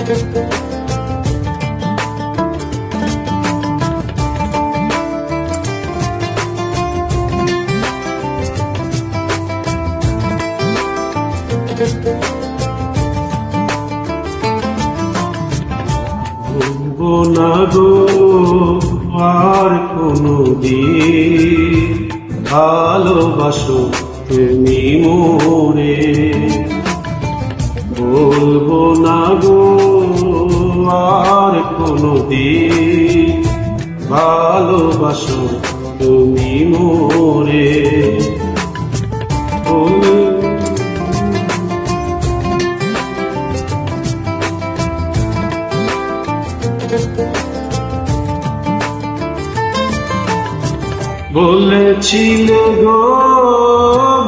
ভুলবো না গো আর কোনদিন ভালোবাসো তুমি মোরে। বলবো না গো আর কোনদিন ভালোবাসো তুমি মোরে। বলেছিলে গো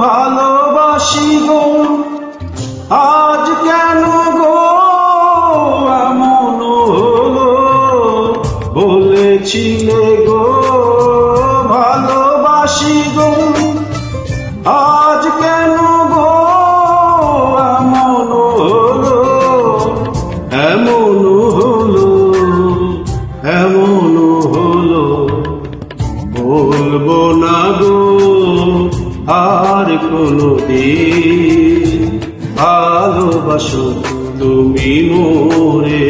ভালোবাসি গো, আজ কেন গো এমন হলো। বলেছিলে গো ভালোবাসি গো, আজ কেন গো এমন হলো। এমন হলো, এমন হলো। বলবো না গো আর কোনদিন ভালোবাসো তুমি মোরে।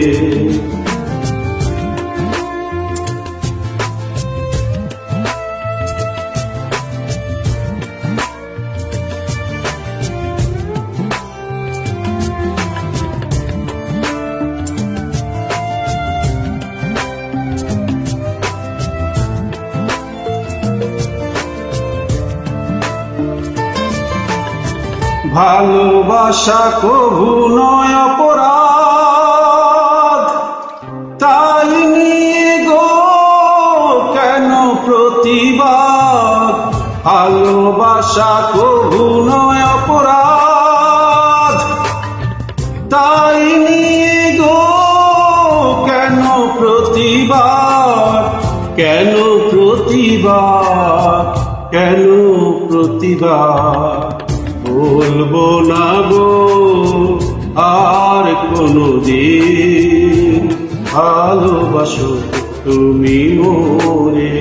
ভালোবাসা কভু নয় অপরাধ, তাই নিয়ে গো কেন প্রতিবাদ। ভালোবাসা কভু নয় অপরাধ, তাই নিয়ে গো কেন প্রতিবাদ। কেন প্রতিবাদ, কেন প্রতিবাদ। বলবো না গো আর কোনদিন ভালোবাসো তুমি মোরে।